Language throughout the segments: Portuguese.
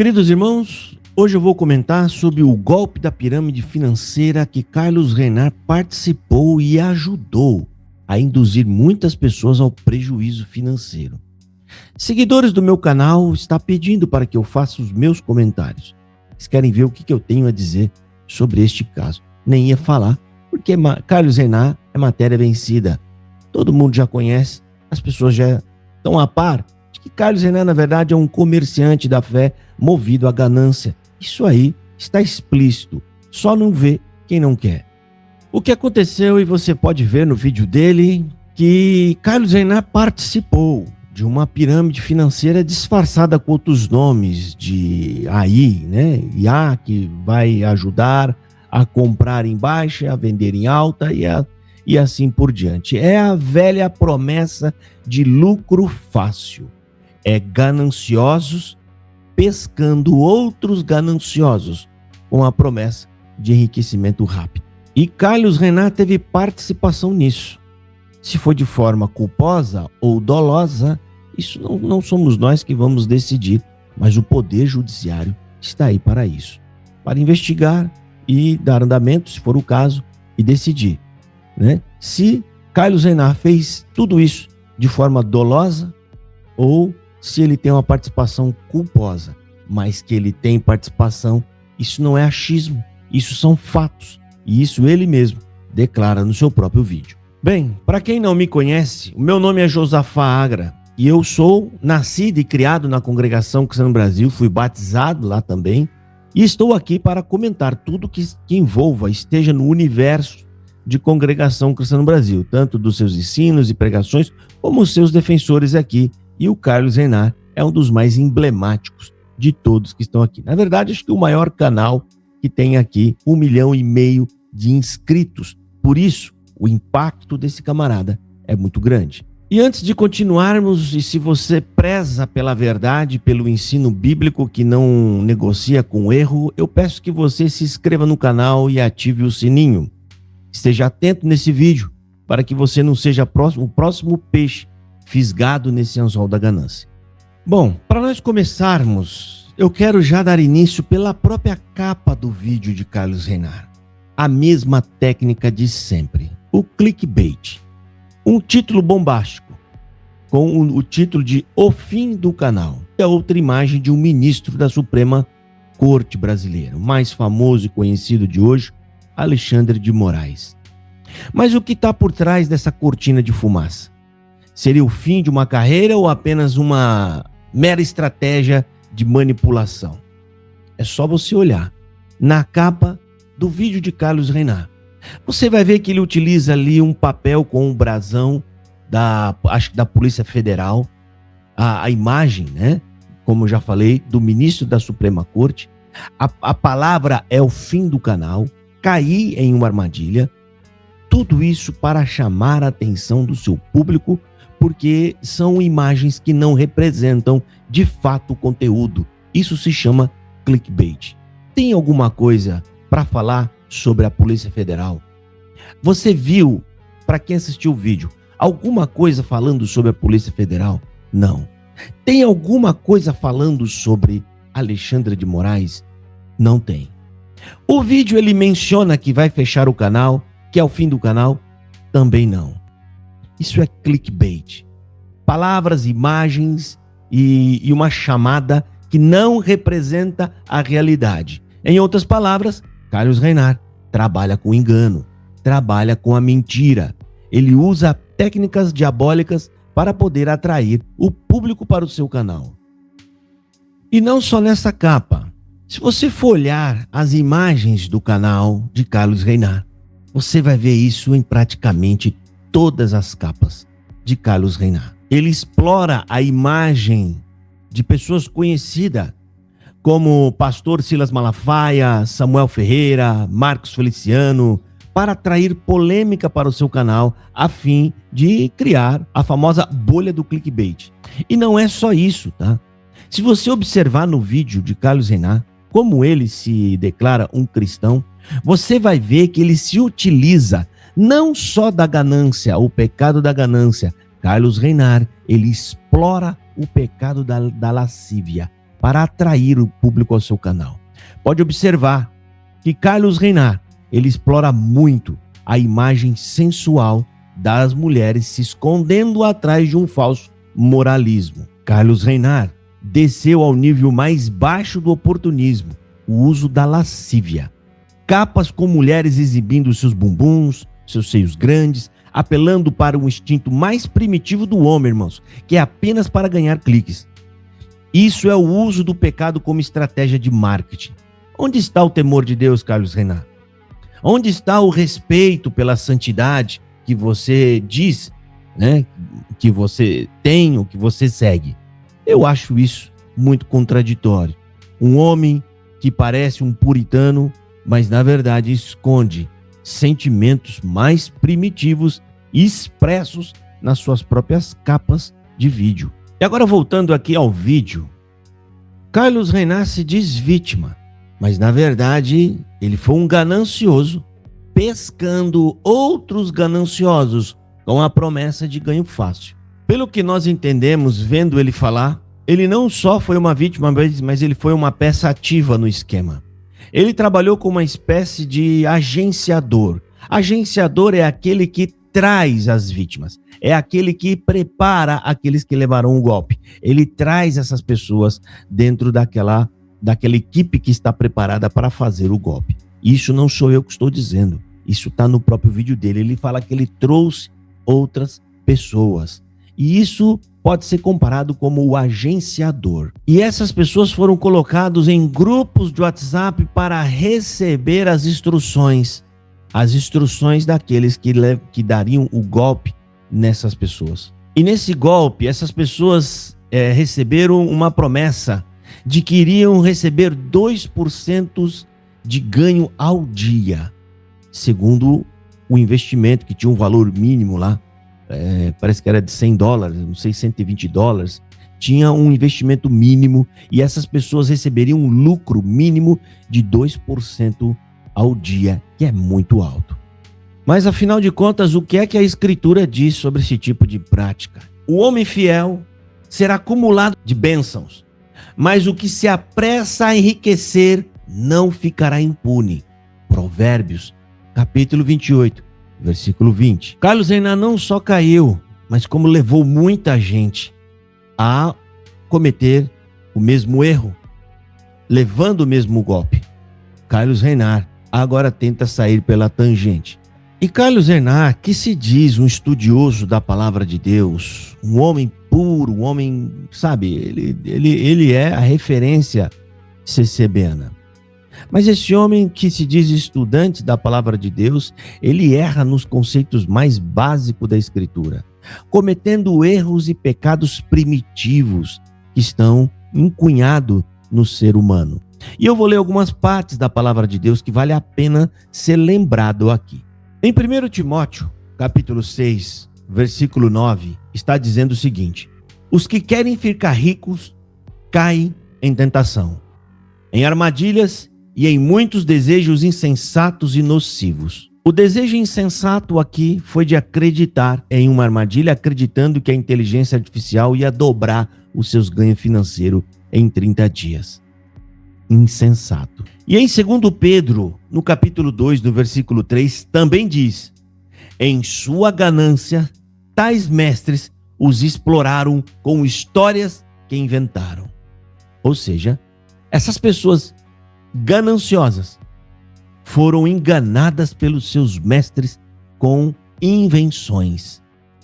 Queridos irmãos, hoje eu vou comentar sobre o golpe da pirâmide financeira que Carlos Renard participou e ajudou a induzir muitas pessoas ao prejuízo financeiro. Seguidores do meu canal estão pedindo para que eu faça os meus comentários. Eles querem ver o que eu tenho a dizer sobre este caso. Nem ia falar, porque Carlos Renard é matéria vencida. Todo mundo já conhece, as pessoas já estão a par de que Carlos Renard, na verdade, é um comerciante da fé movido à ganância. Isso aí está explícito, só não vê quem não quer. O que aconteceu, e você pode ver no vídeo dele, que Carlos Renard participou de uma pirâmide financeira disfarçada com outros nomes de AI, né? IA, que vai ajudar a comprar em baixa, a vender em alta e assim por diante. É a velha promessa de lucro fácil. É gananciosos pescando outros gananciosos com a promessa de enriquecimento rápido. E Carlos Renard teve participação nisso. Se for de forma culposa ou dolosa, isso não somos nós que vamos decidir, mas o Poder Judiciário está aí para isso, para investigar e dar andamento, se for o caso, e decidir, né? Se Carlos Renard fez tudo isso de forma dolosa ou se ele tem uma participação culposa. Mas que ele tem participação, isso não é achismo, isso são fatos. E isso ele mesmo declara no seu próprio vídeo. Bem, para quem não me conhece, o meu nome é Josafá Agra e eu sou nascido e criado na Congregação Cristã no Brasil, fui batizado lá também e estou aqui para comentar tudo que envolva, esteja no universo de Congregação Cristã no Brasil, tanto dos seus ensinos e pregações, como os seus defensores aqui. E o Carlos Renard é um dos mais emblemáticos de todos que estão aqui. Na verdade, acho que o maior canal que tem aqui 1,5 milhão de inscritos. Por isso, o impacto desse camarada é muito grande. E antes de continuarmos, e se você preza pela verdade, pelo ensino bíblico que não negocia com erro, eu peço que você se inscreva no canal e ative o sininho. Esteja atento nesse vídeo para que você não seja o próximo peixe fisgado nesse anzol da ganância. Bom, para nós começarmos, eu quero já dar início pela própria capa do vídeo de Carlos Renard. A mesma técnica de sempre, o clickbait. Um título bombástico, com o título de O Fim do Canal. É outra imagem de um ministro da Suprema Corte Brasileira, o mais famoso e conhecido de hoje, Alexandre de Moraes. Mas o que está por trás dessa cortina de fumaça? Seria o fim de uma carreira ou apenas uma mera estratégia de manipulação? É só você olhar na capa do vídeo de Carlos Renard. Você vai ver que ele utiliza ali um papel com um brasão acho que da Polícia Federal, a imagem, né? Como eu já falei, do ministro da Suprema Corte. A palavra é o fim do canal, cair em uma armadilha. Tudo isso para chamar a atenção do seu público, porque são imagens que não representam de fato o conteúdo. Isso se chama clickbait. Tem alguma coisa para falar sobre a Polícia Federal? Você viu, para quem assistiu o vídeo, alguma coisa falando sobre a Polícia Federal? Não. Tem alguma coisa falando sobre Alexandre de Moraes? Não tem. O vídeo ele menciona que vai fechar o canal, que é o fim do canal? Também não. Isso é clickbait. Palavras, imagens e uma chamada que não representa a realidade. Em outras palavras, Carlos Renard trabalha com engano, trabalha com a mentira. Ele usa técnicas diabólicas para poder atrair o público para o seu canal. E não só nessa capa. Se você for olhar as imagens do canal de Carlos Renard, você vai ver isso em praticamente todas as capas de Carlos Renard. Ele explora a imagem de pessoas conhecidas, como o pastor Silas Malafaia, Samuel Ferreira, Marcos Feliciano, para atrair polêmica para o seu canal, a fim de criar a famosa bolha do clickbait. E não é só isso, tá? Se você observar no vídeo de Carlos Renard, como ele se declara um cristão, você vai ver que ele se utiliza não só da ganância, o pecado da ganância. Carlos Renard, ele explora o pecado da lascívia. para atrair o público ao seu canal. Pode observar que Carlos Reinart, ele explora muito a imagem sensual das mulheres se escondendo atrás de um falso moralismo. Carlos Reinart desceu ao nível mais baixo do oportunismo, o uso da lascívia. Capas com mulheres exibindo seus bumbuns, seus seios grandes, apelando para o instinto mais primitivo do homem, irmãos, que é apenas para ganhar cliques. Isso é o uso do pecado como estratégia de marketing. Onde está o temor de Deus, Carlos Reinart? Onde está o respeito pela santidade que você diz, né, que você tem ou que você segue? Eu acho isso muito contraditório. Um homem que parece um puritano, mas na verdade esconde sentimentos mais primitivos expressos nas suas próprias capas de vídeo. E agora, voltando aqui ao vídeo, Carlos Reinart se diz vítima, mas na verdade ele foi um ganancioso pescando outros gananciosos com a promessa de ganho fácil. Pelo que nós entendemos vendo ele falar, ele não só foi uma vítima, mas ele foi uma peça ativa no esquema. Ele trabalhou como uma espécie de agenciador. Agenciador é aquele que traz as vítimas, é aquele que prepara aqueles que levarão o golpe. Ele traz essas pessoas dentro daquela equipe que está preparada para fazer o golpe. Isso não sou eu que estou dizendo, isso está no próprio vídeo dele. Ele fala que ele trouxe outras pessoas. E isso pode ser comparado como o agenciador. E essas pessoas foram colocadas em grupos de WhatsApp para receber as instruções daqueles que dariam o golpe nessas pessoas. E nesse golpe, essas pessoas receberam uma promessa de que iriam receber 2% de ganho ao dia, segundo o investimento que tinha um valor mínimo lá. Parece que era de $100, não sei, $120, tinha um investimento mínimo e essas pessoas receberiam um lucro mínimo de 2% ao dia, que é muito alto. Mas afinal de contas, o que é que a Escritura diz sobre esse tipo de prática? O homem fiel será acumulado de bênçãos, mas o que se apressa a enriquecer não ficará impune. Provérbios, capítulo 28. Versículo 20. Carlos Reinart não só caiu, mas como levou muita gente a cometer o mesmo erro, levando o mesmo golpe. Carlos Reinart agora tenta sair pela tangente. E Carlos Reinart, que se diz um estudioso da palavra de Deus, um homem puro, um homem, sabe, ele é a referência CCBana. Mas esse homem que se diz estudante da palavra de Deus, ele erra nos conceitos mais básicos da Escritura, cometendo erros e pecados primitivos que estão encunhados no ser humano. E eu vou ler algumas partes da palavra de Deus que vale a pena ser lembrado aqui. Em 1 Timóteo, capítulo 6, versículo 9, está dizendo o seguinte: os que querem ficar ricos caem em tentação, em armadilhas e em muitos desejos insensatos e nocivos. O desejo insensato aqui foi de acreditar em uma armadilha, acreditando que a inteligência artificial ia dobrar os seus ganhos financeiros em 30 dias. Insensato. E em 2 Pedro, no capítulo 2, no versículo 3, também diz: em sua ganância, tais mestres os exploraram com histórias que inventaram. Ou seja, essas pessoas gananciosas foram enganadas pelos seus mestres com invenções.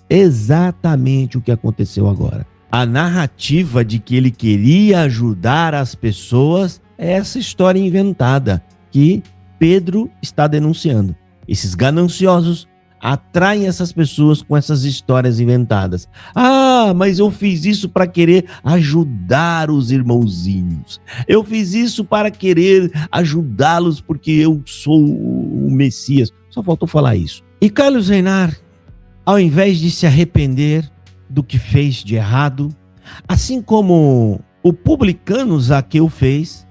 Exatamente o que aconteceu agora. A narrativa de que ele queria ajudar as pessoas é essa história inventada que Pedro está denunciando. Esses gananciosos atraem essas pessoas com essas histórias inventadas. Ah, mas eu fiz isso para querer ajudar os irmãozinhos. Eu fiz isso para querer ajudá-los porque eu sou o Messias. Só faltou falar isso. E Carlos Reinart, ao invés de se arrepender do que fez de errado, assim como o publicano Zaqueu fez,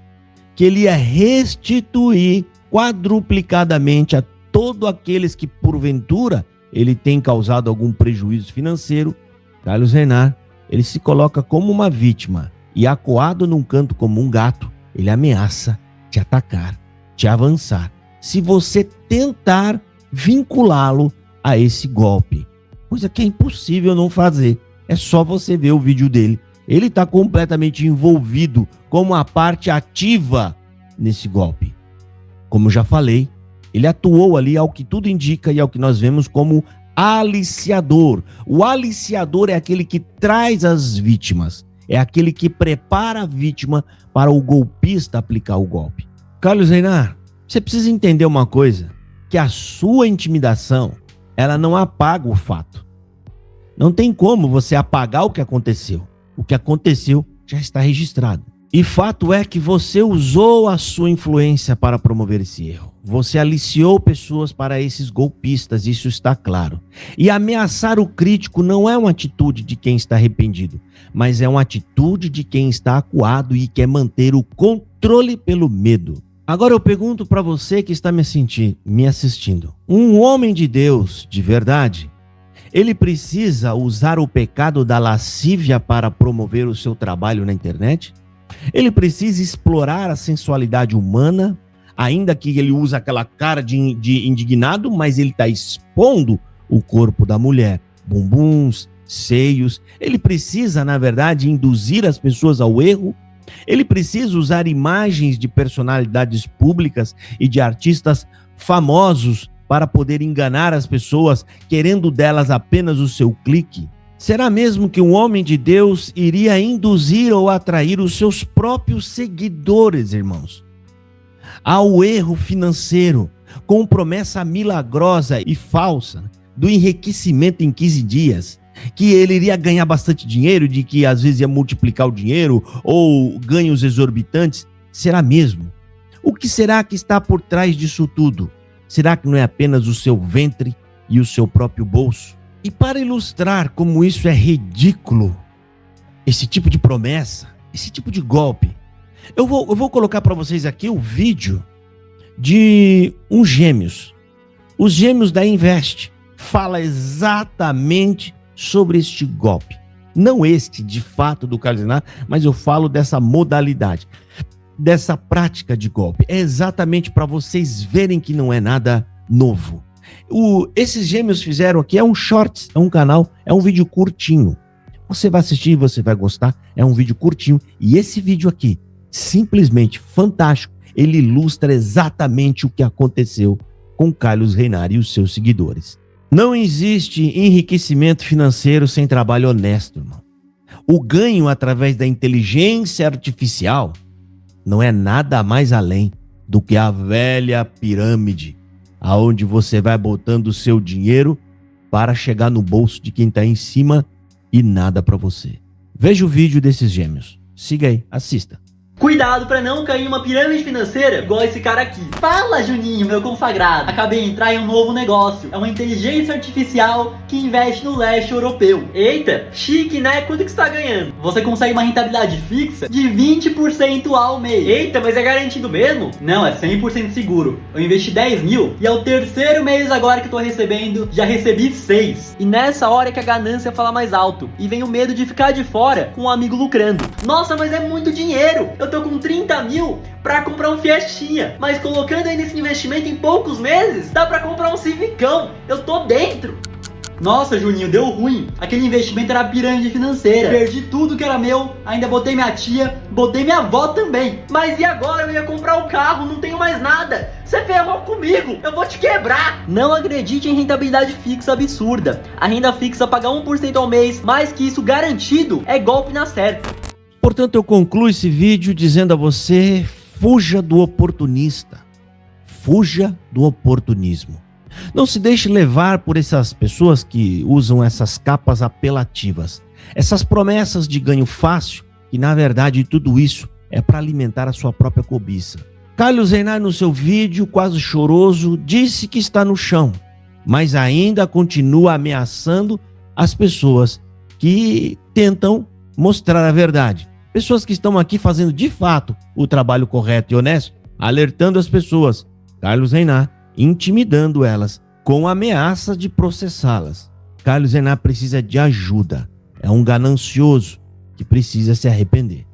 que ele ia restituir quadruplicadamente a todos aqueles que, porventura, ele tem causado algum prejuízo financeiro. Carlos Reinart, ele se coloca como uma vítima e acuado num canto como um gato, ele ameaça te atacar, te avançar, se você tentar vinculá-lo a esse golpe. Coisa que é impossível não fazer. É só você ver o vídeo dele. Ele está completamente envolvido como a parte ativa nesse golpe. Como já falei, ele atuou ali ao que tudo indica e ao que nós vemos como aliciador. O aliciador é aquele que traz as vítimas. É aquele que prepara a vítima para o golpista aplicar o golpe. Carlos Reynard, você precisa entender uma coisa, que a sua intimidação, ela não apaga o fato. Não tem como você apagar o que aconteceu. O que aconteceu já está registrado. E fato é que você usou a sua influência para promover esse erro. Você aliciou pessoas para esses golpistas, isso está claro. E ameaçar o crítico não é uma atitude de quem está arrependido, mas é uma atitude de quem está acuado e quer manter o controle pelo medo. Agora eu pergunto para você que está me assistindo. Um homem de Deus, de verdade, ele precisa usar o pecado da lascívia para promover o seu trabalho na internet? Ele precisa explorar a sensualidade humana, ainda que ele use aquela cara de indignado, mas ele está expondo o corpo da mulher, bumbuns, seios. Ele precisa, na verdade, induzir as pessoas ao erro. Ele precisa usar imagens de personalidades públicas e de artistas famosos para poder enganar as pessoas, querendo delas apenas o seu clique. Será mesmo que um homem de Deus iria induzir ou atrair os seus próprios seguidores, irmãos, ao erro financeiro, com promessa milagrosa e falsa do enriquecimento em 15 dias, que ele iria ganhar bastante dinheiro, de que às vezes ia multiplicar o dinheiro ou ganhos exorbitantes? Será mesmo? O que será que está por trás disso tudo? Será que não é apenas o seu ventre e o seu próprio bolso? E para ilustrar como isso é ridículo, esse tipo de promessa, esse tipo de golpe, eu vou colocar para vocês aqui o vídeo de uns gêmeos. Os gêmeos da Invest fala exatamente sobre este golpe. Não este, de fato, do Carlos Reynard, mas eu falo dessa modalidade, dessa prática de golpe. É exatamente para vocês verem que não é nada novo. Esses gêmeos fizeram aqui, é um shorts, é um canal, é um vídeo curtinho. Você vai assistir, você vai gostar, é um vídeo curtinho. E esse vídeo aqui, simplesmente fantástico, ele ilustra exatamente o que aconteceu com Carlos Reynard e os seus seguidores. Não existe enriquecimento financeiro sem trabalho honesto, irmão. O ganho através da inteligência artificial não é nada mais além do que a velha pirâmide, aonde você vai botando o seu dinheiro para chegar no bolso de quem está em cima e nada para você. Veja o vídeo desses gêmeos. Siga aí, assista. Cuidado pra não cair em uma pirâmide financeira igual esse cara aqui. Fala, Juninho, meu consagrado. Acabei de entrar em um novo negócio. É uma inteligência artificial que investe no leste europeu. Eita, chique, né? Quanto que você tá ganhando? Você consegue uma rentabilidade fixa de 20% ao mês. Eita, mas é garantido mesmo? Não, é 100% seguro. Eu investi 10 mil e é o terceiro mês agora que eu tô recebendo. Já recebi 6. E nessa hora que a ganância fala mais alto. E vem o medo de ficar de fora com um amigo lucrando. Nossa, mas é muito dinheiro. Eu tô com 30 mil pra comprar um Fiestinha, mas colocando aí nesse investimento em poucos meses, dá pra comprar um Civicão. Eu tô dentro. Nossa, Juninho, deu ruim. Aquele investimento era pirâmide financeira. Perdi tudo que era meu, ainda botei minha tia, botei minha avó também. Mas e agora? Eu ia comprar o carro, não tenho mais nada. Você ferrou comigo, eu vou te quebrar. Não acredite em rentabilidade fixa absurda. A renda fixa paga 1% ao mês, mais que isso garantido, é golpe na certa. Portanto, eu concluo esse vídeo dizendo a você, fuja do oportunista, fuja do oportunismo. Não se deixe levar por essas pessoas que usam essas capas apelativas, essas promessas de ganho fácil, que na verdade tudo isso é para alimentar a sua própria cobiça. Carlos Reynard, no seu vídeo, quase choroso, disse que está no chão, mas ainda continua ameaçando as pessoas que tentam mostrar a verdade. Pessoas que estão aqui fazendo de fato o trabalho correto e honesto, alertando as pessoas. Carlos Reynard intimidando elas com ameaça de processá-las. Carlos Reynard precisa de ajuda. É um ganancioso que precisa se arrepender.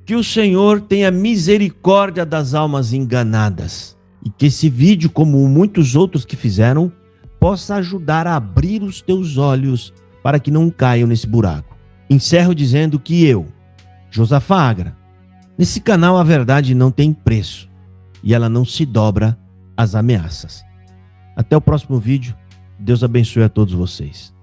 Que o Senhor tenha misericórdia das almas enganadas e que esse vídeo, como muitos outros que fizeram, possa ajudar a abrir os teus olhos para que não caiam nesse buraco. Encerro dizendo que eu, Josafá Agra, nesse canal a verdade não tem preço e ela não se dobra às ameaças. Até o próximo vídeo. Deus abençoe a todos vocês.